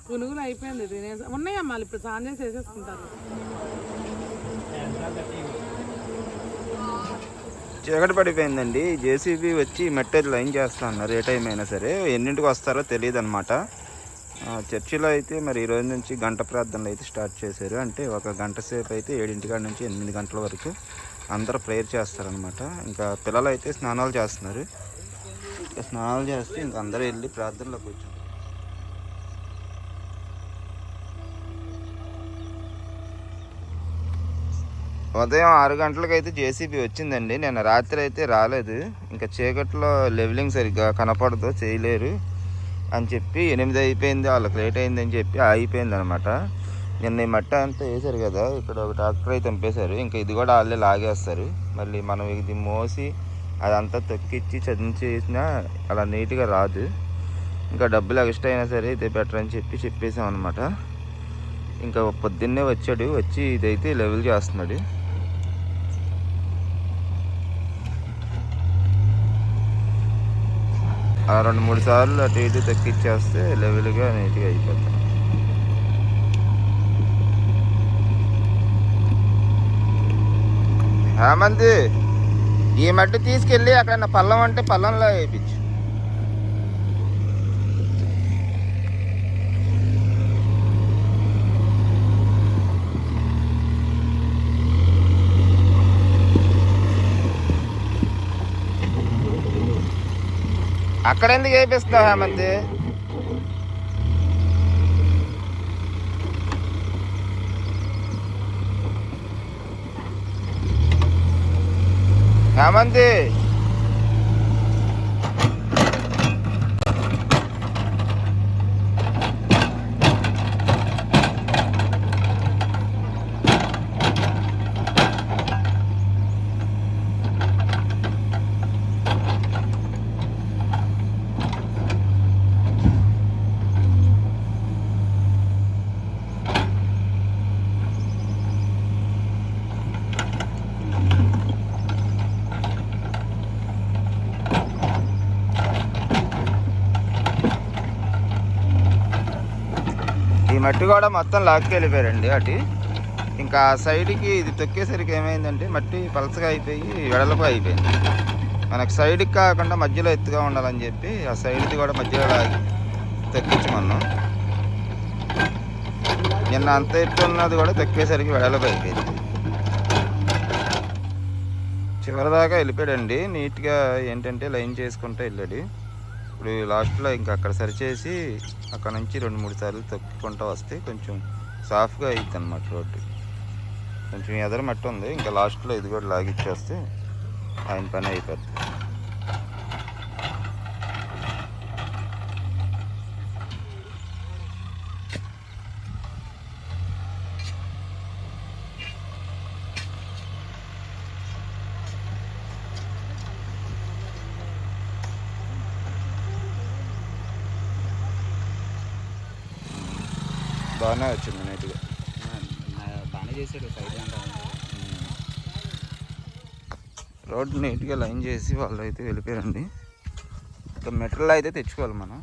పునుగులు అయిపోయింది తినేసి ఉన్నాయమ్మా ఇప్పుడు స్నానం చేసి వేసేసుకుంటారు. చీకటి పడిపోయిందండి. జేసీబీ వచ్చి మట్టి లైన్ చేస్తా అన్నారు. ఏ టైం అయినా సరే ఎన్నింటికి వస్తారో తెలియదు అనమాట. చర్చిలో అయితే మరి ఈ రోజు నుంచి గంట ప్రార్థనలు అయితే స్టార్ట్ చేశారు. అంటే ఒక గంట సేపు అయితే 7 నుంచి 8 గంటల వరకు అందరూ ప్రేయర్ చేస్తారనమాట. ఇంకా పిల్లలు అయితే స్నానాలు చేస్తున్నారు. స్నానాలు చేస్తే ఇంక అందరూ వెళ్ళి ప్రార్థనలో కూర్చుంటారు. ఉదయం 6 గంటలకైతే జేసీబీ వచ్చిందండి. నిన్న రాత్రి అయితే రాలేదు. ఇంకా చీకట్లో లెవెలింగ్ సరిగ్గా కనపడదు, చేయలేరు అని చెప్పి 8 అయిపోయింది, వాళ్ళకి లేట్ అయిందని చెప్పి ఆగిపోయింది అనమాట. నిన్న ఈ మట్టి అంతా వేసారు కదా, ఇక్కడ ఒక ట్రాక్టర్ అయితే పంపేశారు. ఇంకా ఇది కూడా వాళ్ళే లాగేస్తారు. మళ్ళీ మనం ఇది మోసి అదంతా తొక్కిచ్చి చేసినా అలా నీట్గా రాదు. ఇంకా డబ్బులు ఎక్స్ట్రా అయినా సరే ఇదే బెటర్ అని చెప్పేసాం అనమాట. ఇంకా పొద్దున్నే వచ్చి ఇదైతే లెవెల్ చేస్తున్నాడు. ఆ 2-3 సార్లు అటు ఇటు తక్కిచ్చేస్తే లెవెల్గా నీట్గా అయిపోతాం. మంది ఈ మట్టి తీసుకెళ్ళి అక్కడ పల్లం అంటే పల్లంలో వేయించు. అక్కడ ఎందుకు వేపిస్తావు హేమంత్? హేమంత్ ఈ మట్టి కూడా మొత్తం లాక్కెళ్ళిపోయారండి అటు. ఇంకా ఆ సైడ్కి ఇది తొక్కేసరికి ఏమైందంటే మట్టి పలసగా అయిపోయి వెడల్పు అయిపోయింది. మనకు సైడ్కి కాకుండా మధ్యలో ఎత్తుగా ఉండాలని చెప్పి ఆ సైడ్ది కూడా మధ్యలో లాగి తొక్కించమన్నాం. నిన్న అంత ఎత్తు ఉన్నది కూడా తొక్కేసరికి వెడల్పు అయిపోయింది. చివరిదాకా వెళ్ళిపోయాడండి. నీట్గా ఏంటంటే లైన్ చేసుకుంటూ వెళ్ళాడు. ఇప్పుడు లాస్ట్లో ఇంకా అక్కడ సరిచేసి అక్కడ నుంచి 2-3 సార్లు తొక్కుకుంటూ వస్తే కొంచెం సాఫ్ట్గా అవుతుంది అన్నమాట. రోడ్డు కొంచెం ఎదర మట్టి ఉంది. ఇంకా లాస్ట్లో ఇది కూడా లాగిచ్చేస్తే ఆయన పని అయిపోద్ది. బాగానే వచ్చింది నీట్గా. బాగానే చేశాడు. సైడ్ రోడ్డు నీట్గా లైన్ చేసి వాళ్ళు అయితే వెళ్ళిపోయారండి. ఇంకా మెటీరియల్ అయితే తెచ్చుకోవాలి మనం.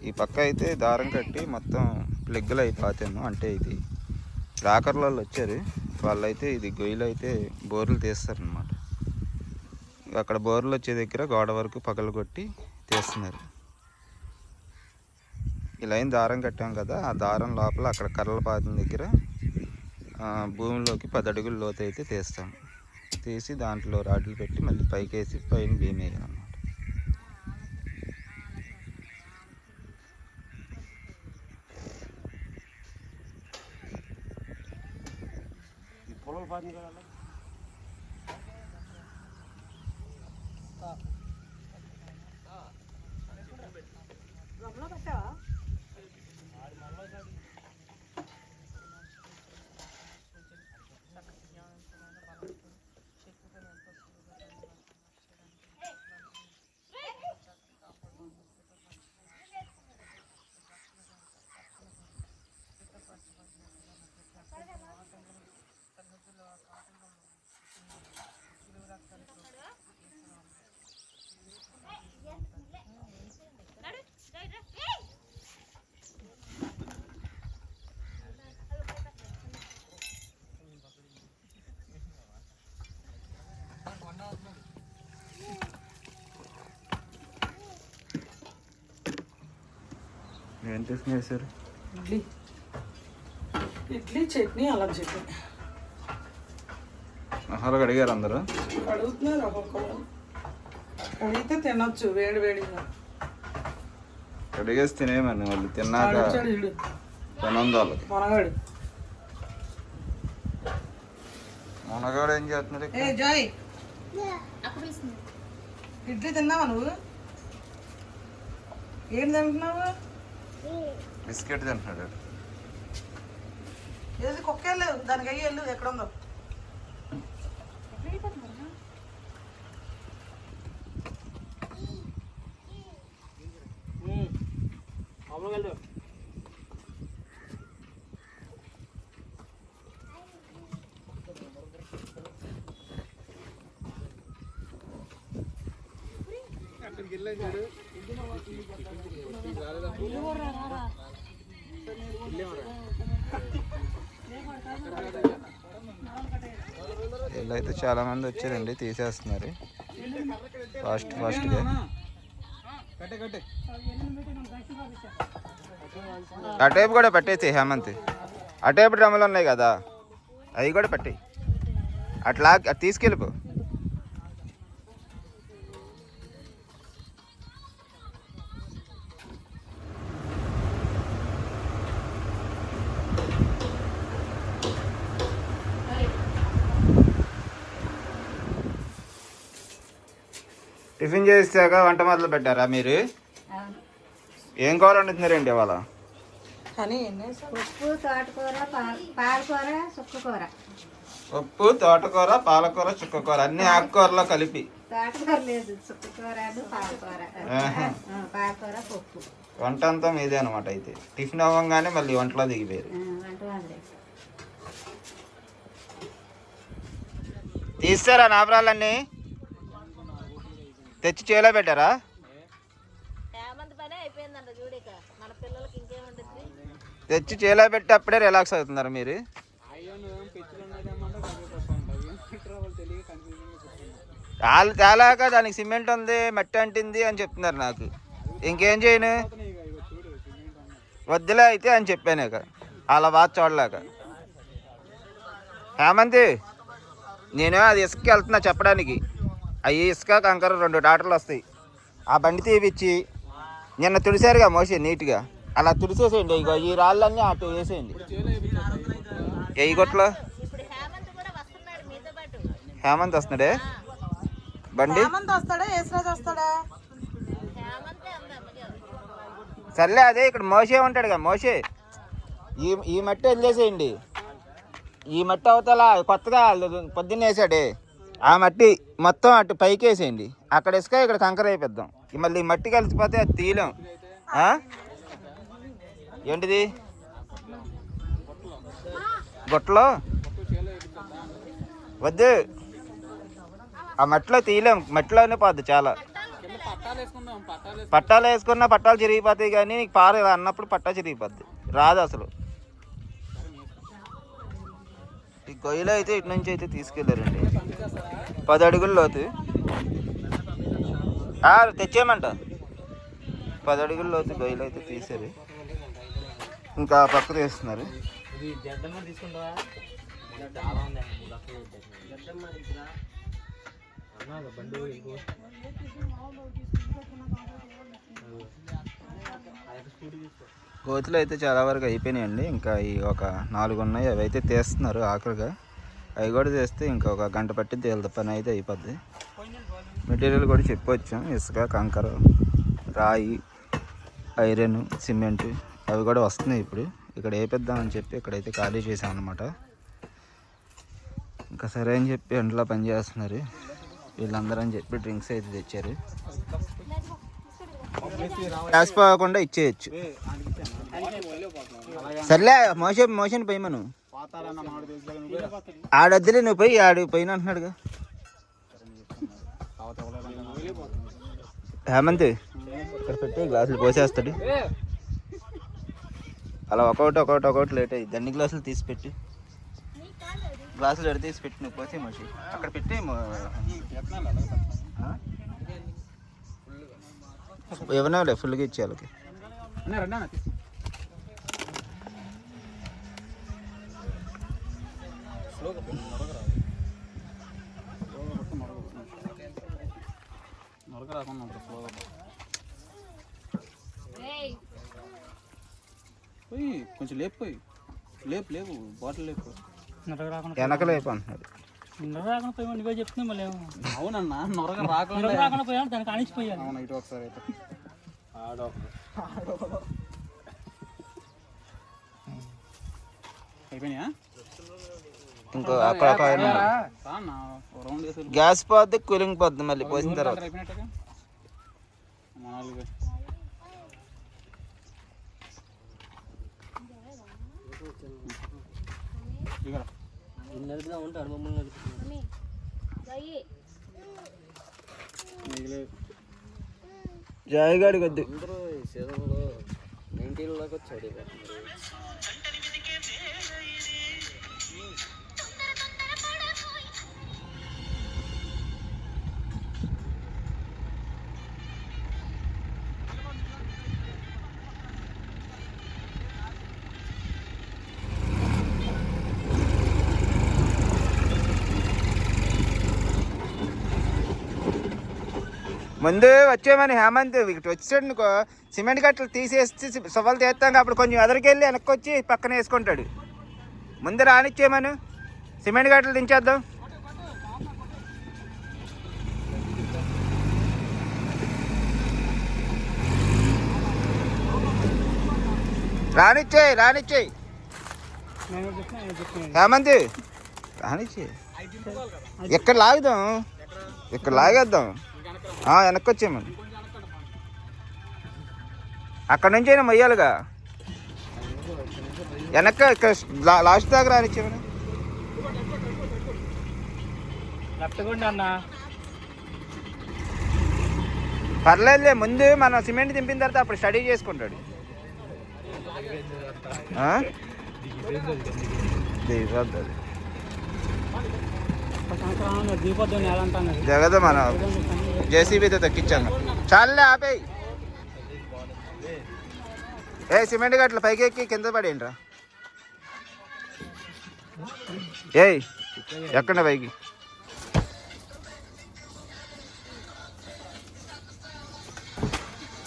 ఈ పక్క అయితే దారం కట్టి మొత్తం ప్లగ్గులు అయిపోతాను. అంటే ఇది రాకర్ల వాళ్ళు వచ్చారు. వాళ్ళైతే ఇది గొయ్యిలు అయితే బోర్లు తీస్తారనమాట. అక్కడ బోర్లు వచ్చే దగ్గర గోడ వరకు పగలు కొట్టి తీస్తున్నారు. ఈ లైన్ దారం కట్టాం కదా, ఆ దారం లోపల అక్కడ కర్రల పాదం దగ్గర భూమిలోకి 10 అడుగుల లోతు అయితే తీస్తాం. తీసి దాంట్లో రాడ్లు పెట్టి మళ్ళీ పైకేసి పైన బీమ్ వేయాలన్నమాట. ఏం టిఫిన్ చేశారు? ఇడ్లీ చట్నీ అల్లం చట్నీ. ఆహారం అడిగారు అందరూ? అడుగుతున్నారు ఒక్కొక్కరు. అడిగితే తినొచ్చు వేడి వేడిగా. అడిగేసి తినేయమని వాళ్ళు తిన్నాక తినంది వాళ్ళకి. మునగాడు ఏం చేస్తున్నాడు? జాయ్ ఇడ్లీ తిన్నావా నువ్వు? ఏం తింటున్నావు? బిస్కెట్ తింటున్నాడు. ఏది కుక్కెళ్ళు దానికి అయ్యి వెళ్ళు ఎక్కడ ఉందో. వీళ్ళు అయితే చాలా మంది వచ్చారండి, తీసేస్తున్నారు ఫాస్ట్గా. ఆ టైపు కూడా పెట్టేసి హేమంత్, ఆ టైపు డ్రమ్ములు ఉన్నాయి కదా అవి కూడా పెట్టేయి. అట్లా తీసుకెళ్ళిపో. టిఫిన్ చేసాక వంట మొదలు పెట్టారా మీరు? ఏం కూర వండుతున్నారండి ఇవాళ? పప్పు తోటకూర పాలకూర చుక్కకూర. పప్పు తోటకూర పాలకూర చుక్కకూర అన్ని ఆకుకూరలో కలిపి. తోటకూర లేదు, చుక్కకూర పాలకూర. పాలకూర పప్పు. వంట అంతా మీదే అనమాట. అయితే టిఫిన్ అవ్వగానే మళ్ళీ వంటలో దిగిపోయారు. తీస్తారా నాపరాలన్నీ తెచ్చి చేలో పెట్టారా? తెచ్చి చేలో పెట్టి అప్పుడే రిలాక్స్ అవుతున్నారు మీరు. వాళ్ళు తేలాక దానికి సిమెంట్ ఉంది మట్టి అంటింది అని చెప్తున్నారు నాకు. ఇంకేం చేయను వద్దులే అయితే అని చెప్పాను. అలా బాధ చూడలేక హేమంతి నేను అది ఇసుక వెళ్తున్నా చెప్పడానికి. అవి ఇసుక కంకర 2 డాక్టర్లు వస్తాయి. ఆ బండి తీపిచ్చి నిన్న తుడిసారుగా మోసే నీట్గా అలా తుడిసేసేయండి. ఇగో ఈ రాళ్ళన్నీ అటు వేసేయండి. ఏ గొట్లో హేమంత్ వస్తున్నాడే బండి. సర్లే అదే ఇక్కడ మోసే ఉంటాడుగా మోసే. ఈ మట్టి వదిలేసేయండి. ఈ మట్టి అవతల కొత్తగా పొద్దున్న వేసాడే ఆ మట్టి మొత్తం అటు పైకి వేసేయండి. అక్కడ ఇసుక ఇక్కడ కంకర అయిపోద్దాం. మళ్ళీ ఈ మట్టి కలిసిపోతే అది తీయలేం. ఏంటిది గొట్టలో వద్దు, ఆ మట్టిలో తీయలేం. మట్టిలోనే పోద్ది చాలా. పట్టాలు వేసుకున్నా పట్టాలు చిరిగిపోతాయి, కానీ నీకు పార అన్నప్పుడు పట్టా చిరిగిపోద్ది, రాదు అసలు. ఈ గొయ్యలో అయితే ఇటు నుంచి అయితే తీసుకెళ్ళారండి 10 అడుగుల లోతు. తెచ్చేయమంట 10 అడుగుల లోతు గొయ్యలో అయితే తీసారు. ఇంకా పక్క తీస్తున్నారు. గోతులు అయితే చాలా వరకు అయిపోయినాయండి. ఇంకా ఈ ఒక 4 ఉన్నాయి, అవి అయితే తీస్తున్నారు ఆఖరిగా. అవి కూడా తీస్తే ఇంకా ఒక గంట పట్టి తేలితే పని అయితే అయిపోద్ది. మెటీరియల్ కూడా చెప్పొచ్చు, ఇసుక కంకర రాయి ఐరన్ సిమెంట్ అవి కూడా వస్తున్నాయి. ఇప్పుడు ఇక్కడ వేపిద్దామని చెప్పి ఇక్కడైతే ఖాళీ చేసామన్నమాట. ఇంకా సరే అని చెప్పి ఎండలో పని చేస్తున్నారు వీళ్ళందరూ అని చెప్పి డ్రింక్స్ అయితే తెచ్చారు. గ్యాస్ పోకుండా ఇచ్చేయచ్చు. సర్లే మోషన్ పోయి మనం ఆడొద్దులే, నువ్వు పోయి ఆడు పోయిన అంటున్నాడుగా హేమంత్. ఇక్కడ పెట్టి గ్లాసులు పోసేస్తాడు. అలా ఒకటి లేట్ అయ్యి అన్ని గ్లాసులు తీసి పెట్టి గ్లాసులు ఎడ తీసి పెట్టి నువ్వు పోతే మనిషి అక్కడ పెట్టి ఏమన్నా ఫుల్గా ఇచ్చే వాళ్ళకి. నొరక రాకుండా ఉంటుంది స్లోగా పోయి కొంచెం లేపు లేపు బాటిల్ లేపు వెనక లేపు అంటున్నాడు. నువ్వే చెప్తున్నా మళ్ళీ అవునన్నా నొరక రాకుండా రాకుండా పోయాను దానికి అణిచిపోయాను. అవును ఇటు ఒకసారి అయితే అయిపోయినాయా ఇంకో అక్కడ ఒక రౌండ్ వేసి గ్యాస్ పోద్ది, కూలింగ్ పోద్ది మళ్ళీ పోసిన తర్వాత. అయిపోయినట్టుగా ఉంటాడు మమ్మల్ని జాయిగాడి వద్దు. సీజన్లో 19 దాకా వచ్చాడు. ముందు వచ్చేమని హేమంత్ ఇటు వచ్చాడు అనుకో, సిమెంట్ గట్టలు తీసేసి సవాలు తీస్తాం, అప్పుడు కొంచెం ఎదరికెళ్ళి వెనక్కి వచ్చి పక్కన వేసుకుంటాడు. ముందు రానిచ్చేమను, సిమెంట్ గట్టలు దించేద్దాం. రానిచ్చేయి హేమంత్, రానిచ్చే. ఎక్కడ లాగుదాం, ఇక్కడ లాగేద్దాం. వెనక్కి వచ్చేయమని, అక్కడ నుంచి అయినా మొయ్యాలిగా. వెనక్క ఇక్కడ లాస్ట్ దాకా రానిచ్చేమని. పర్లేదులే, ముందు మనం సిమెంట్ దింపిన తర్వాత అప్పుడు స్టడీ చేసుకుంటాడు. జగద మనం జేసీబీతో తక్కించాము. చాలే ఆపేయి. సిమెంట్ గట్ల పైకి ఎక్కి కింద పడేయండిరా. ఏయ్ ఎక్కడ పైకి.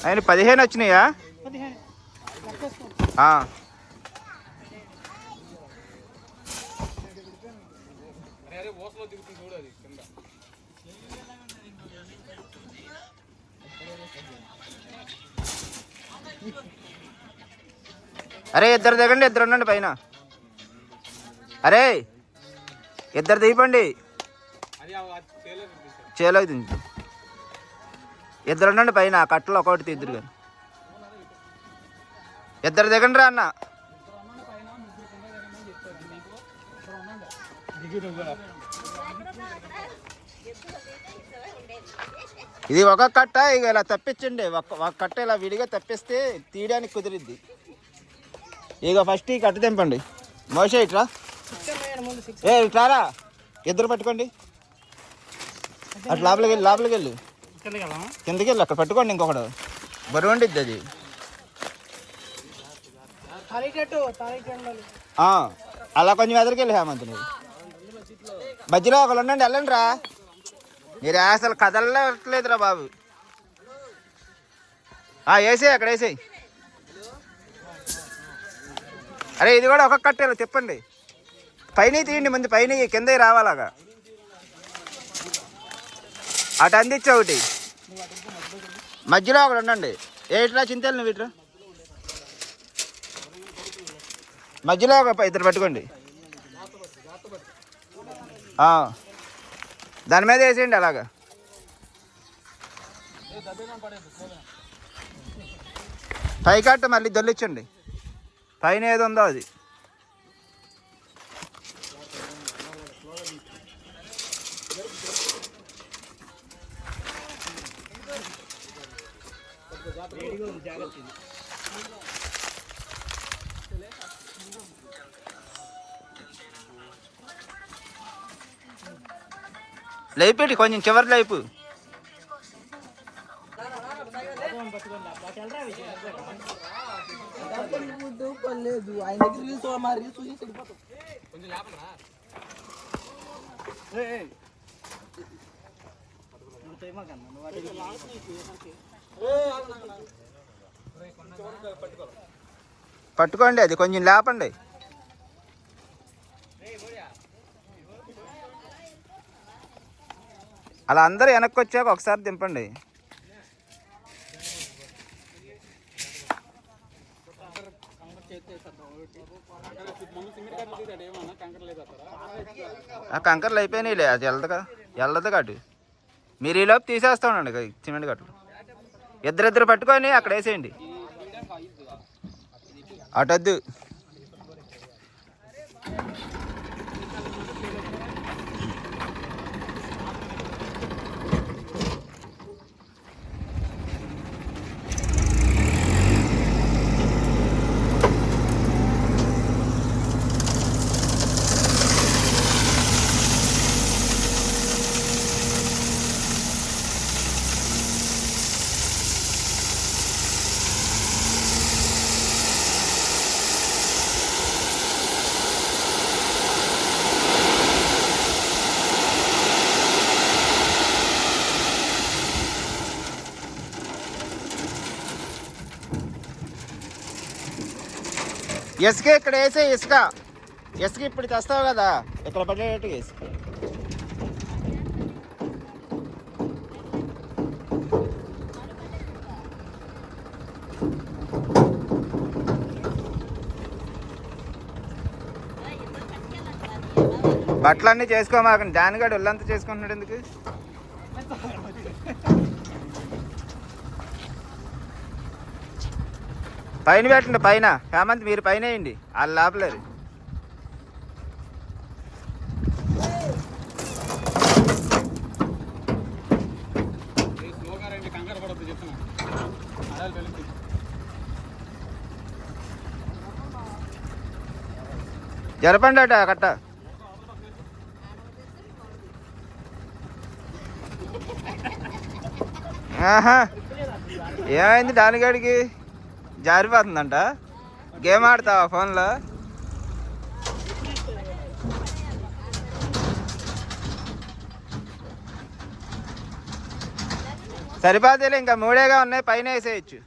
ఆయన 15 వచ్చినాయా? అరే ఇద్దరు దిగండి, ఇద్దరు ఉండండి పైన. అరే ఇద్దరు దిగిపోండి, చేలోకి దించు. ఇద్దరు ఉండండి పైన, కట్టలు ఒకటి ఇద్దరు కానీ. ఇద్దరు దిగండి రా అన్న. ఇది ఒక కట్ట, ఇక ఇలా తప్పించండి. ఒక కట్ట ఇలా విడిగా తప్పిస్తే తీయడానికి కుదిరిద్ది. ఇక ఫస్ట్ ఈ కట్ట తెంపండి. మోసే ఇట్రా, ఇట్లారా, ఇద్దరు పట్టుకోండి. అటు లోపలికి వెళ్ళి కిందకి వెళ్ళి అక్కడ పట్టుకోండి. ఇంకొకడు బరువు ఉండిద్ది అది. అలా కొంచెం ఎదరికెళ్ళి హేమంత్, నువ్వు మధ్యలో ఒకళ్ళు ఉండండి. వెళ్ళండి రా, మీరు అసలు కదలట్లేదురా బాబు. వేసేయి, అక్కడ వేసేయి. అరే ఇది కూడా ఒక కట్టేలా తిప్పండి. పైన తీయండి, ముందు పైన కింద రావాలాగా. అటు అందించా ఒకటి, మధ్యలో ఒకటి ఉండండి. ఏట్రా చింతలు నువ్వు ఇట్రా, మధ్యలో ఒక ఇద్దరు పట్టుకోండి. దాని మీద వేసేయండి అలాగా. పైకట్ట మళ్ళీ దొల్లించండి, పైన ఏది ఉందో అది. లేపెట్టి కొంచెం చివరి లేపు. ఆయన దగ్గర పట్టుకోండి, అది కొంచెం లేపండి. అలా అందరూ వెనక్కి వచ్చాక ఒకసారి దింపండి. ఆ కంకర్లు అయిపోయినాయిలే, అది వెళ్ళదు కాటు. మీరు ఈలోపు తీసేస్తా ఉండండి సిమెంట్ గట్లు. ఇద్దరిద్దరు పట్టుకొని అక్కడ వేసేయండి. అటొద్దు. ఇసుక ఇక్కడ వేసే ఇసుక ఇప్పుడు తెస్తావు కదా, ఇక్కడ పడేటట్టుగా వేసి. బట్టలన్నీ చేసుకోమాకండి, దానిగాడు ఒళ్ళంతా చేసుకుంటున్నాడు ఎందుకు? పైన పెట్టండి, పైన హేమంత్ మీరు పైన వేయండి, వాళ్ళు లోపలేరు. జరపండి అట కట్ట. ఆహా, ఏమైంది దానిగాడికి? జారిపోతుందంట. గేమ్ ఆడతావా ఫోన్లో? సరిపోతేలే, ఇంకా 3గా ఉన్నాయి, పైన వేసేయచ్చు.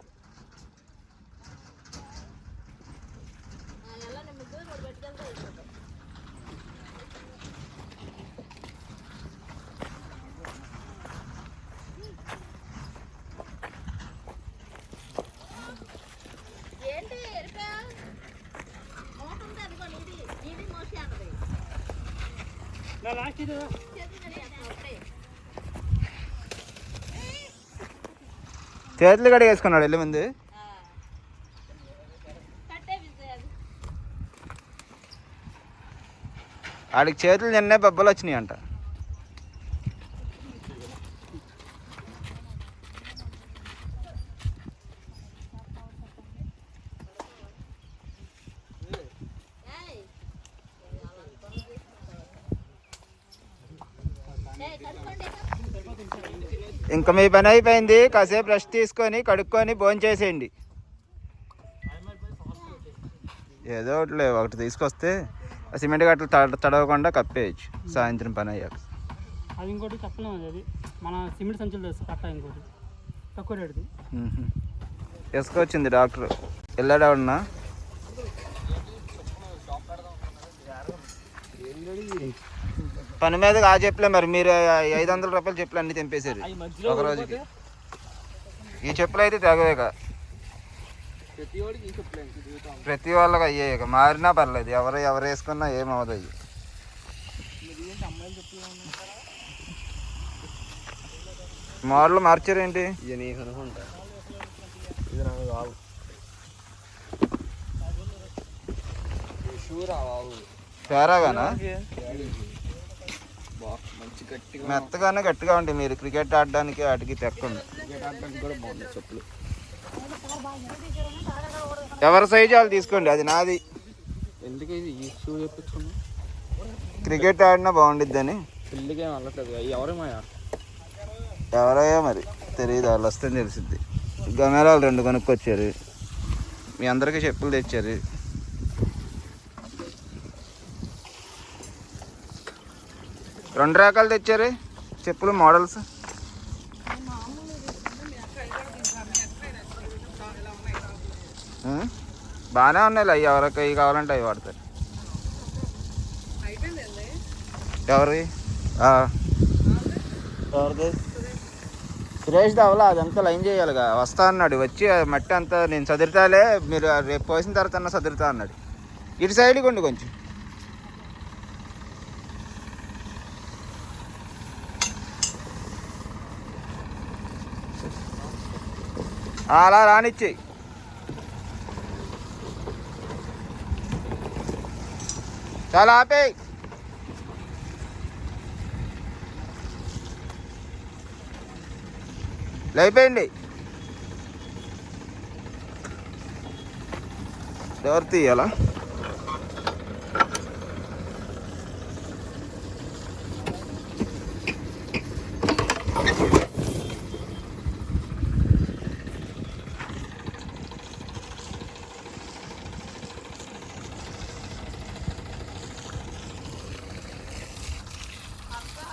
చేతులు కడిగి వేసుకున్నాడు వెళ్ళి ముందు. వాడికి చేతులు నిన్నే బొబ్బలు వచ్చినాయి అంట. ఇంకా మీ పని అయిపోయింది, కాసేపు రెస్ట్ తీసుకొని కడుక్కొని భోంచేసేయండి. ఏదో ఒకటి తీసుకొస్తే ఆ సిమెంట్ గట్టలు తడవకుండా కప్పేయచ్చు సాయంత్రం పని అయ్యాక. అది ఇంకోటి చెప్పలేము, అది మన సిమెంట్ సంచులు తెలుసు కట్ట, ఇంకోటి తక్కువ రేటుది. తీసుకొచ్చింది డాక్టర్. వెళ్ళాడు ఎవడన్నా? పని మీద ఆ చెప్పులే మరి, మీరు 500 రూపాయలు చెప్పులు అన్నీ తెంపేశారు ఒక రోజుకి. ఈ చెప్పులు అయితే తెగవేక ప్రతి వాళ్ళకి అయ్యాయి, మారినా పర్లేదు, ఎవరు వేసుకున్నా ఏమవుతుంది. అయ్యి మోడల్ మార్చారేంటి? తేరాగానా? మెత్తగానే గట్టిగా ఉంటాయి. మీరు క్రికెట్ ఆడడానికి వాటికి తెక్కండి. ఎవరి సైజు వాళ్ళు తీసుకోండి, అది నాది. ఎందుకు ఈ షూ చెప్పించుకున్నా? క్రికెట్ ఆడినా బాగుండిద్దని. పెళ్ళికి ఏం వెళ్ళట్లేదు. ఎవరయ్యా మరి తెలియదు, వాళ్ళు వస్తే తెలిసిద్ది. గమేరాలు 2 కొనుక్కొచ్చారు, మీ అందరికీ చెప్పులు తెచ్చారు. 2 రకాలు తెచ్చారు చెప్పులు మోడల్స్. బాగానే ఉన్నాయి అవి, ఎవరికి అవి కావాలంటే అవి వాడతారు. ఎవరి ఎవరిది సురేష్ దావలా అదంతా లైన్ చేయాలిగా. వస్తా అన్నాడు, వచ్చి మట్టి అంతా నేను చదురుతాలే, మీరు రేపు పోసిన తర్వాత చదురుతా అన్నాడు. ఇటు సైడ్కి ఉండి కొంచెం అలా రానిచ్చేయి. చాలా ఆపేయి. లేపేయండి. ఎవరు తీయాలా?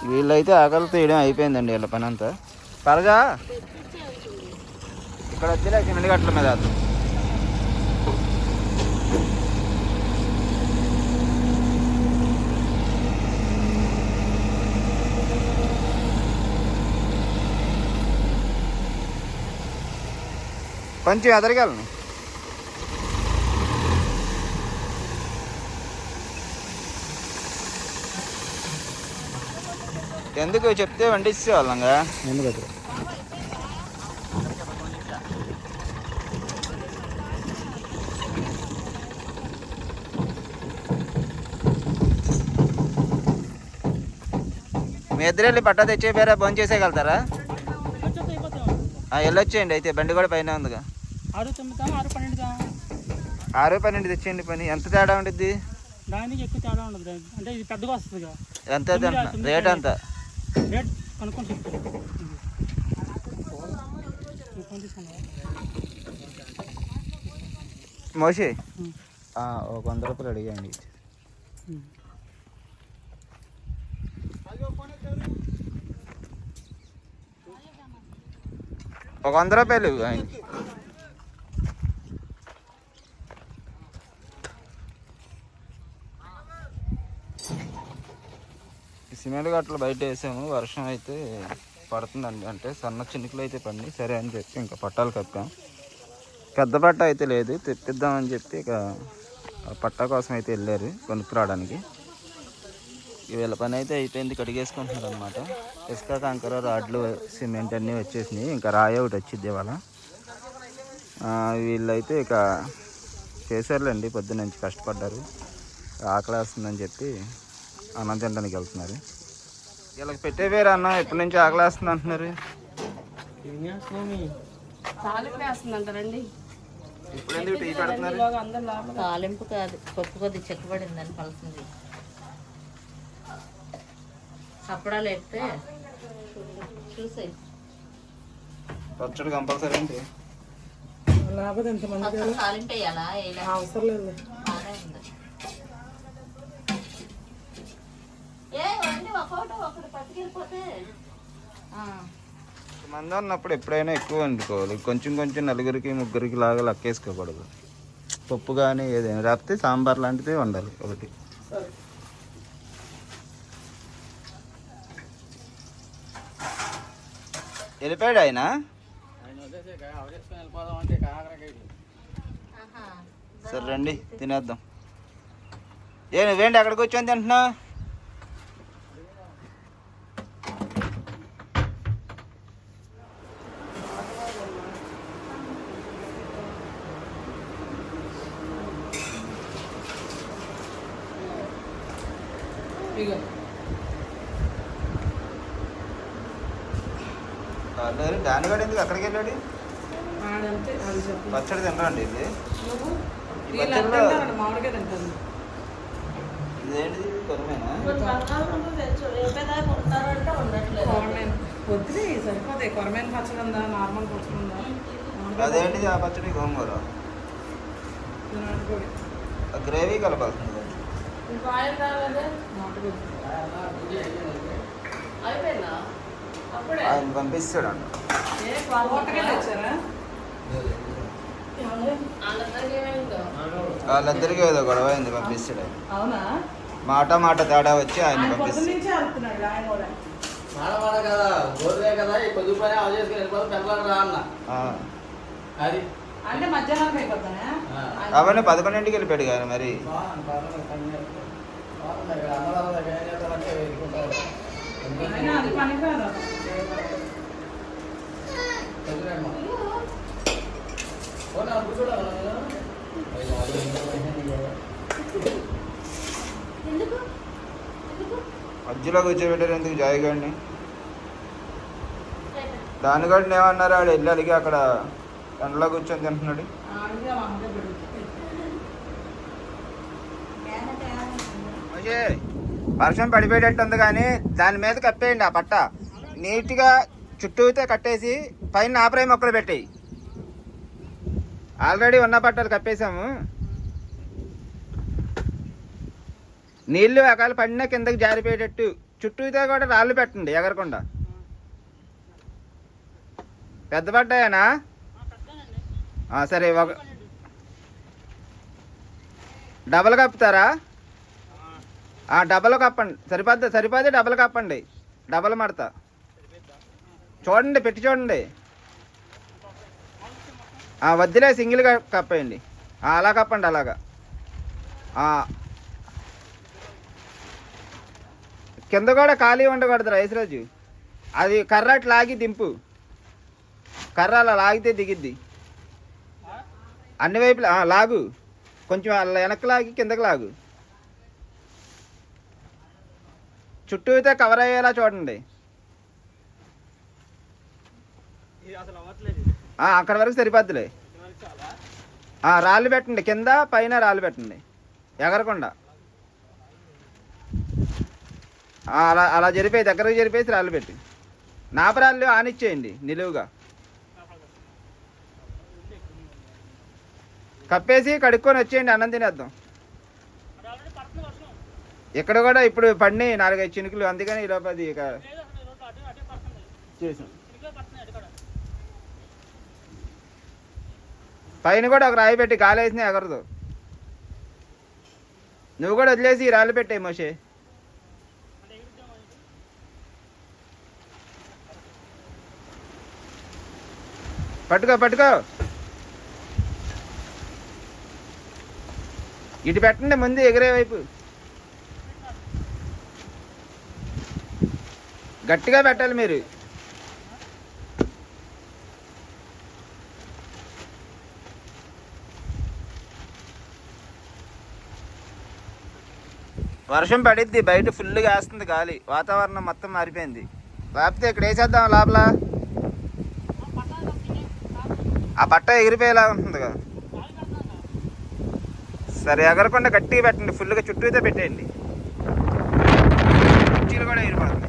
వీళ్ళైతే ఆకలి తీయడం అయిపోయిందండి వీళ్ళ పని అంతా. త్వరగా ఇక్కడ వచ్చేలా చిన్న గట్ల మీద కొంచెం ఎదరగలను. ఎందుకు చెప్తే వండిచ్చే వాళ్ళంగా. ఎందుకు మీ ఇద్దరు వెళ్ళి పట్టా తెచ్చే పేరా బంద్ చేసేయగలుగుతారా? వెళ్ళొచ్చేయండి అయితే, బండి కూడా పైన ఉందిగా. 6-12 తెచ్చేయండి. పని ఎంత తేడా ఉంటుంది? దానికి ఎక్కువ తేడా ఉండదు, అంటే ఇది పెద్దగా వస్తుంది. ఎంత రేట్? అంత రేట్ కనుక్కొని చెప్తాను. మోషి ఒక 100 రూపాయలు అడిగాయండి. ఒక 100 రూపాయలు ఆయనకి. సిమెంట్ గట్లు బయట వేసాము, వర్షం అయితే పడుతుందండి, అంటే సన్న చినుకులు అయితే పడి సరే అని చెప్పి ఇంకా పట్టాలు కప్పాం. పెద్ద పట్ట అయితే లేదు, తెప్పిద్దామని చెప్పి ఇక పట్టా కోసం అయితే వెళ్ళారు కొనుక్కురావడానికి. వీళ్ళ పని అయితే అయిపోయింది, కడిగేసుకుంటున్నారు అనమాట. ఇసుక కంకర రాడ్లు సిమెంట్ అన్నీ వచ్చేసినాయి, ఇంకా రాయి ఒకటి వచ్చింది ఇవాళ. వీళ్ళైతే ఇక చేశారులేండి, పొద్దున్నుంచి కష్టపడ్డారు. ఆకలి వేస్తుందని చెప్పి అన్నం తినడానికి వెళ్తున్నారు. వీళ్ళకి పెట్టే పేరు అన్నం ఎప్పటి నుంచి ఆకలి వేస్తుంది అంటున్నారు. ఇప్పుడు ఎందుకు టీ పెడుతున్నారు? తాలింపు కాదు, పప్పు కొద్ది చెక్కబడిందని పలుతుంది. అప్పుడా లేకపోతే చూసాయి. పచ్చడి కంపల్సరీ అండి. తాలింపు వేయాలా? అవసరం లేదు. మంది ఉన్నప్పుడు ఎప్పుడైనా ఎక్కువ వండుకోవాలి, కొంచెం కొంచెం నలుగురికి ముగ్గురికి లాగా లెక్కేసుకోకూడదు. పప్పు కానీ ఏదైనా రాకపోతే సాంబార్ లాంటిది వండాలి ఒకటి. వెళ్ళిపోయాడు ఆయన. సరే రండి తినేద్దాం. నువ్వేంటి అక్కడికి వచ్చాను తింటున్నా? దాని కూడా ఎందుకు అక్కడికి వెళ్ళాడు? పచ్చడి తినరండి ఇది. ఇదేంటిది కొరమేనా? వద్దులే సరిపోతాయి. కొరమైన పచ్చడి ఉందా, నార్మల్ పచ్చడి ఉందా? అదేంటిది ఆ పచ్చడి? గోంగూర గ్రేవీ కలపాల్సింది. ఆయన పంపిస్తాడు అంట. వాళ్ళిద్దరికి ఏదో గొడవ అయింది, పంపిస్తాడు ఆయన. అవునా? మాట తేడా వచ్చి ఆయన పంపిస్తాడు. నుంచే వెళ్తున్నాడు ఆయన కూడా. కదా గోరువే కదా ఈ పొద్దు పని ఆవు చేసుకుని వెళ్ళిపోతే పెద్దవాడు రా అన్న అది అంటే మధ్యాహ్నం అయిపోతానే. అవన్నీ 11ంటికి వెళ్ళిపోయాడు కానీ మరి. అయినా అది పని కాదు. మధ్యలో కూర్చోబెట్టారు ఎందుకు జాయిగాడిని? దానిగాడిని ఏమన్నారు, ఆడు వెళ్ళి అడిగి అక్కడ ఎండలో కూర్చొని తింటున్నాడు. వర్షం పడిపోయేటట్టు ఉంది కానీ దాని మీద కప్పేయండి ఆ పట్ట నీట్గా, చుట్టూతో కట్టేసి పైన ఆపరాయి మొక్కలు పెట్టాయి. ఆల్రెడీ ఉన్న పట్టాలు కప్పేసాము. నీళ్లు ఒకవేళ పడినా కిందకి జారిపోయేటట్టు చుట్టూతో కూడా రాళ్ళు పెట్టండి ఎగరకుండా. పెద్ద పడ్డాయనా? సరే, ఒక డబల్ కప్పుతారా? డబల్ కప్పండి, సరిపోతే డబల్ కప్పండి. డబల్ మడత చూడండి, పెట్టి చూడండి. వద్దులే, సింగిల్గా కప్పేయండి. అలా కప్పండి, అలాగా. కింద కూడా ఖాళీ ఉండకూడదు రైస్రాజు. అది కర్ర అట్లా లాగి దింపు. కర్ర అలా లాగితే దిగిద్ది. అన్ని వైపులా లాగు, కొంచెం అలా వెనక్కి లాగి కిందకి లాగు. చుట్టూ అయితే కవర్ అయ్యేలా చూడండి. అక్కడ వరకు సరిపోద్దులే. రాళ్ళు పెట్టండి, కింద పైన రాళ్ళు పెట్టండి ఎగరకుండా. అలా జరిపోయి దగ్గరకు జరిపేసి రాళ్ళు పెట్టి నాపరాళ్ళు ఆనిచ్చేయండి నిలువుగా. కప్పేసి కడుక్కొని వచ్చేయండి, అన్నం తినేద్దాం. ఇక్కడ కూడా ఇప్పుడు పడినాయి 4-5 చినుకులు, అందుకని ఈ లోపల అది చేసాం. పైన కూడా ఒక రాయి పెట్టి గాలి వేసినా ఎగరదు. నువ్వు కూడా వదిలేసి ఈ రాళ్ళు పెట్టాయి మోషే. పట్టుకో. ఇటు పెట్టండి ముందు, ఎగిరే వైపు గట్టిగా పెట్టాలి మీరు. వర్షం పడిద్ది, బయట ఫుల్గా వేస్తుంది గాలి, వాతావరణం మొత్తం మారిపోయింది. లేకపోతే ఇక్కడ వేసేద్దాం లోపల. ఆ పట్ట ఎగిరిపోయేలా ఉంటుంది కదా. సరే, ఎగరకుండా గట్టిగా పెట్టండి, ఫుల్గా చుట్టూతో పెట్టేయండి. కుర్చీలు కూడా ఎగిరిపోతుంది.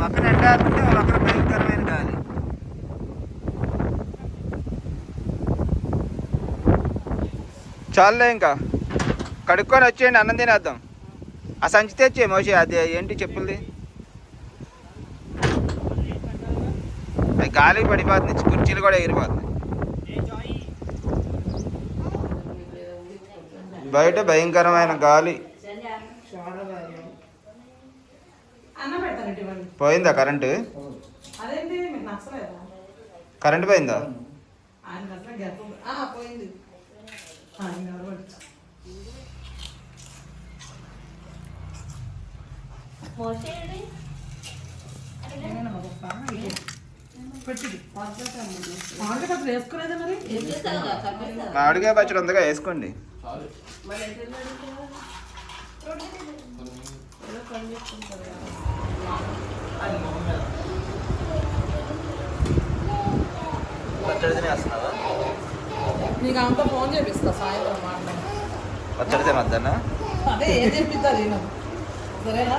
పక్కన ఎండాడుతుంటే అక్కడ భయంకరమైన గాలి. చాలులే, ఇంకా కడుక్కొని వచ్చేయండి, అన్నం తినేద్దాం. ఆ సంచి తెచ్చే మోషి, అది ఏంటి చెప్పులది, అది గాలికి పడిపోతుంది, కుర్చీలు కూడా ఎగిరిపోతుంది. బయట భయంకరమైన గాలి. పోయిందా కరెంటు? కరెంటు పోయిందా? వేసుకోలేదా మరి? మామిడికాయ పచ్చడి ఉందిగా, వేసుకోండి. పచ్చడి తినేస్తున్నావా? నీకు అంతా ఫోన్ చేపిస్తా సాయంత్రం మాట్లాడి. పచ్చడి తినొద్దన్నా? అదే ఏం చేపిస్తారు సరేనా?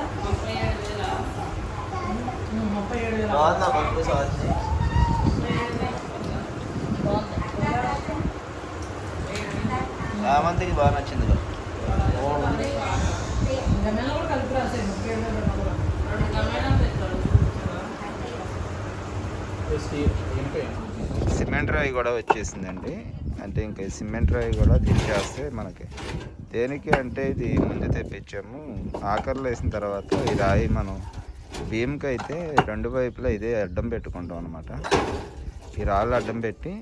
37,000. బాగుందా పప్పు సాధ్యం? చామంతికి బాగా నచ్చింది కదా. సిమెంట్ రాయి కూడా వచ్చేసిందండి. అంటే ఇంకా సిమెంట్ రాయి కూడా తెచ్చేస్తే మనకి దేనికి అంటే ఇది ముందు తెప్పించాము. ఆకర్లు వేసిన తర్వాత ఈ రాయి మనం భీమ్కి అయితే రెండు వైపులా ఇదే అడ్డం పెట్టుకుంటాం అనమాట. ఈ రాళ్ళు అడ్డం పెట్టి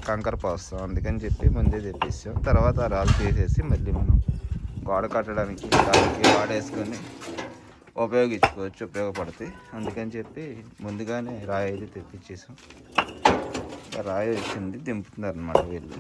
కంకర పోస్తాం. అందుకని చెప్పి ముందే తెప్పిస్తాం. తర్వాత ఆ రాళ్ళు తీసేసి మళ్ళీ మనం గోడ కట్టడానికి రాళ్ళకి వాడేసుకొని ఉపయోగించుకోవచ్చు, ఉపయోగపడతాయి. అందుకని చెప్పి ముందుగానే రాయి అయితే తెప్పించేసాం. రాయి వచ్చింది, దింపుతున్నారు అన్నమాట వీళ్ళు.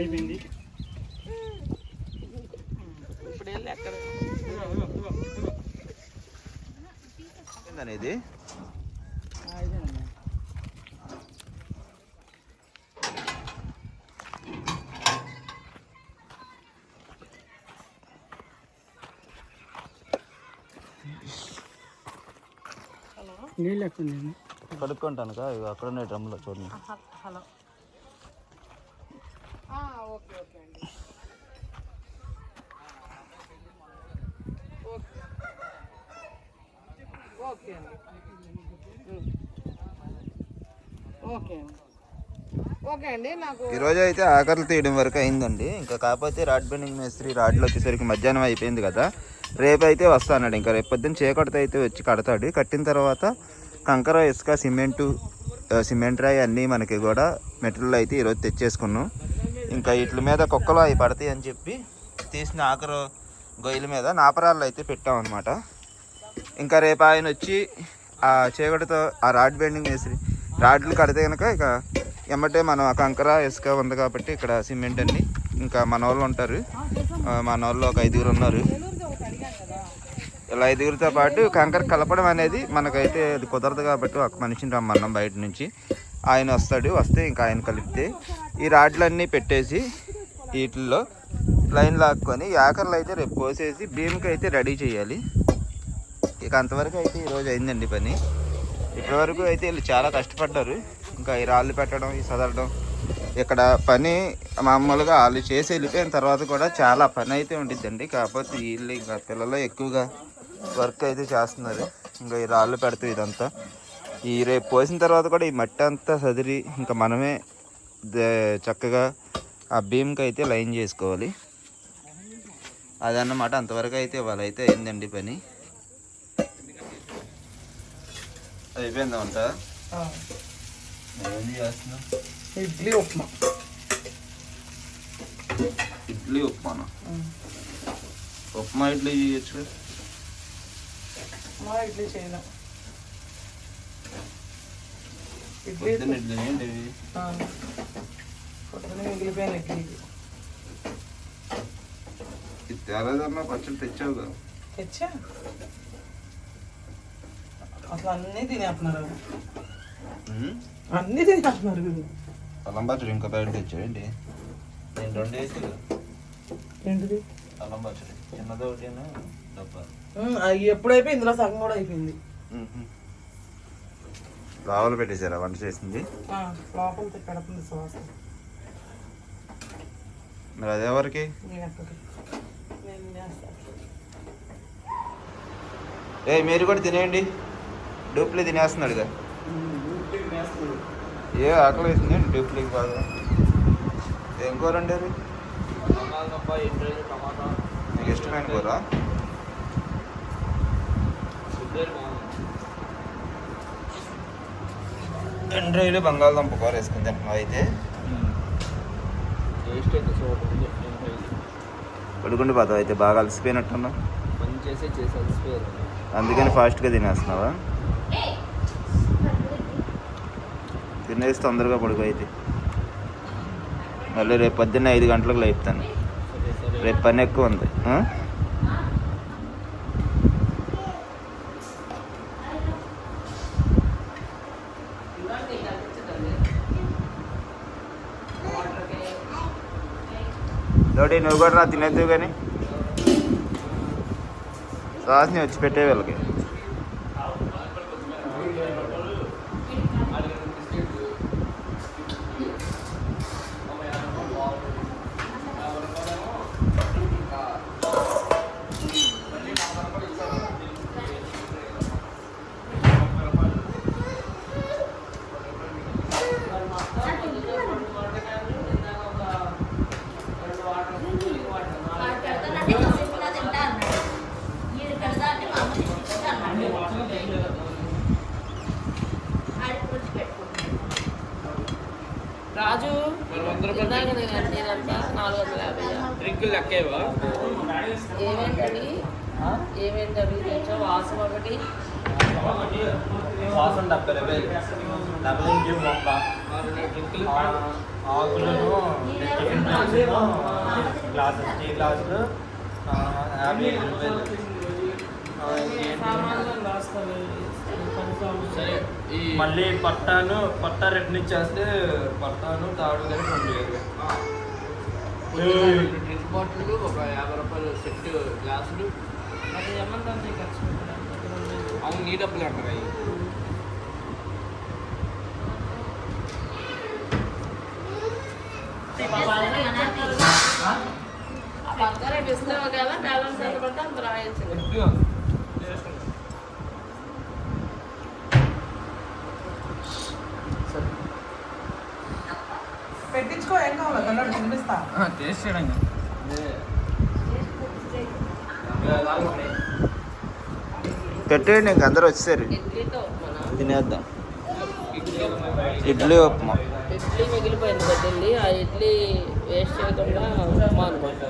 అయిపోయింది. ఇప్పుడు వెళ్ళి ఎక్కడ అనేది నీళ్ళు ఎక్కడ కడుక్కుంటాను అక్కడ ఉన్నాయి డ్రమ్లో చూడండి. హలో ఓకే ఓకే అండి. ఓకే అండి. ఓకే అండి. ఓకే అండి. నాకు ఈరోజు అయితే ఆకర్లు తీయడం వరకు అయిందండి. ఇంకా కాకపోతే రాడ్ బెండింగ్ మేస్త్రి రాడ్లు వచ్చేసరికి మధ్యాహ్నం అయిపోయింది కదా, రేపు అయితే వస్తాడు. ఇంకా రేపు పొద్దున్న చీకటితో అయితే వచ్చి కడతాడు. కట్టిన తర్వాత కంకర, ఇసుక, సిమెంట్ రాయి అన్నీ మనకి కూడా మెటీరియల్ అయితే ఈరోజు తెచ్చేసుకున్నాం. ఇంకా వీటి మీద కుక్కలు అవి పడతాయి అని చెప్పి తీసిన ఆఖరు గొయ్యల మీద నాపరాళ్ళు అయితే పెట్టామన్నమాట. ఇంకా రేపు ఆయన వచ్చి ఆ చీకటితో ఆ రాడ్ బెండింగ్ వేసి రాడ్లు కడితే కనుక ఇక ఎమ్మటే మనం ఆ కంకర, ఇసుక ఉంది కాబట్టి ఇక్కడ సిమెంట్ అన్ని ఇంకా మన వాళ్ళు ఉంటారు. మన వాళ్ళు ఒక 5 ఉన్నారు. ఇలా 5 పాటు కంకర కలపడం అనేది మనకైతే అది కుదరదు కాబట్టి ఒక మనిషిని రమ్మన్నాం బయట నుంచి. ఆయన వస్తే ఇంకా ఆయన కలిపితే ఈ రాడ్లన్నీ పెట్టేసి వీటిల్లో లైన్ లాక్కొని ఆకర్లు అయితే రేపు పోసేసి భీమ్కి అయితే రెడీ చేయాలి. ఇక అంతవరకు అయితే ఈరోజు అయిందండి పని. ఇప్పటివరకు అయితే వీళ్ళు చాలా కష్టపడ్డారు. ఇంకా ఈ రాళ్ళు పెట్టడం, ఈ సదరడం, ఇక్కడ పని మామూలుగా వాళ్ళు చేసి వెళ్ళిపోయిన తర్వాత కూడా చాలా పని అయితే ఉండిద్దండి. కాకపోతే వీళ్ళు ఇంకా పిల్లలు ఎక్కువగా వర్క్ అయితే చేస్తున్నారు. ఇంకా ఈ రాళ్ళు పెడుతూ ఇదంతా ఈ రేపు పోసిన తర్వాత కూడా ఈ మట్టి అంతా సదిరి ఇంకా మనమే చక్కగా ఆ భీమ్కి అయితే లైన్ చేసుకోవాలి. అదన్నమాట. అంతవరకు అయితే వాళ్ళైతే అయిందండి పని. అయిపోయిందా వంట? ఏం చేస్తున్నావు? ఇడ్లీ ఉప్మా. ఇడ్లీ ఉప్మానా? ఉప్మా ఇడ్లీ చేయొచ్చు. ఇడ్లీ చేయలేం. పొద్దున్న ఇడ్లీ ఏంటి? పొద్దున్న మిగిలిపోయిన ఇడ్లీ. ఇది తేలేదమ్మా, పచ్చడి తెచ్చావు కదా? తెచ్చా. అసలు అన్నీ తినేస్తున్నారు. అన్నీ తినేస్తున్నారు. అల్లం పచ్చడి ఇంకా బయట తెచ్చావు ఏంటి? నేను 2 వేసి ఏంటిది? అల్లం పచ్చడి చిన్నది ఒకటినా డబ్బా? ఎప్పుడైపోయి ఇందులో సగం కూడా అయిపోయింది. రావులు పెట్టేశారా వంట చేసింది? లోపల పెడుతుంది సువాసన. మరి అదే ఎవరికి? మీరు కూడా తినేయండి. డూప్లీ తినేస్తున్నాడుగా. ఏ ఆకలి వేసిందండి డూప్లీకి బాగా. ఏం కూర అండి? మీకు ఇష్టమైన కూర? ఎండ్రాయిలు బంగాళదుంప కూర వేసుకుని తింటున్నావు అయితే. పడుకుండి పోతావు అయితే, బాగా అలసిపోయినట్టున్నావు. అందుకని ఫాస్ట్గా తినేస్తున్నావా? తినేసి తొందరగా పడుకోయితే మళ్ళీ రేపు పొద్దున్న 5 గంటలకు లేపుతాను. రేపు పని ఎక్కువ ఉంది. తోటి నువ్వు కూడా తినేద్దు కానీ సాస్ని వచ్చి పెట్టే వాళ్ళకి. రాజు నేనంతా 450 డ్రింకులు లెక్కేవా? ఏమేంటవి తెచ్చా? వాసం ఒకటి, వాసన 70 డబల్ ఇంజిన్ మొక్క, ఆకులను, గ్లాసులు, టీ గ్లాసులు 55 రూపాయలు. మళ్ళీ పట్టా రిటర్న్ ఇచ్చేస్తే పట్టాను తాడు కానీ 2000. డ్రింక్ బాటిల్ ఒక 50 రూపాయలు సెట్ గ్లాసులు. అది ఏమంతా ఖర్చు అవును, నీ డబ్బులు అంటారు అవి. పక్కన రేపు ఇస్తావు కదా, బ్యాలెన్స్ ఎంత పడితే అంత రాయొచ్చు. పెట్టించుకో, ఏం కావాలో కలర్ తినిపిస్తా. టేస్ట్ చేయడానికి పెట్టేయండి, ఇంక అందరూ వచ్చేసారు. ఇడ్లీతో ఉప్మానా? తినేద్దాం. ఇడ్లీ ఉప్మా. ఇడ్లీ మిగిలిపోయింది కదా ఇడ్లీ, ఆ ఇడ్లీ వేస్ట్ చేయకుండా ఉప్మా అనమాట.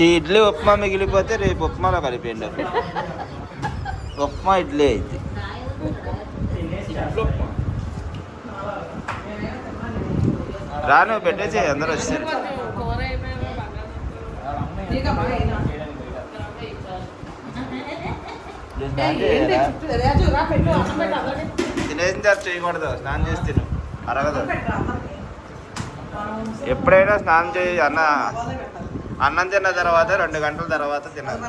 ఈ ఇడ్లీ ఉప్మా మిగిలిపోతే రేపు ఉప్మాలో కలిపేయండి. ఉప్మా ఇడ్లీ అయితే రాను పెట్టేసి అందరూ వచ్చారు. కూర అయిపోయింది. తినేసిన తర్వాత చేయకూడదు, స్నానం చేసి తిను, అరగదు. ఎప్పుడైనా స్నానం చేయి. అన్నం తిన్న తర్వాత 2 గంటల తర్వాత తినాలి.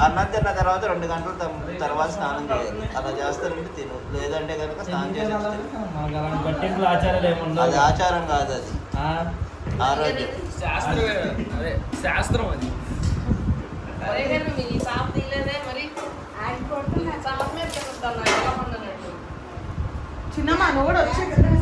అన్నం తిన్న తర్వాత 2 గంటల తర్వాత స్నానం చేయాలి. అలా చేస్తానంటే తిను, లేదంటే కనుక స్నానం చేసి అది ఆచారం కాదు, అది ఆరోగ్యం. శాస్త్రం అది. మీ సాప్ తీయలేదే మరి? సాప్ మీద తిరుగుతాను ఎలా ఉండనట్టు. చిన్నమ్మ నువ్వు కూడా వచ్చే కదా.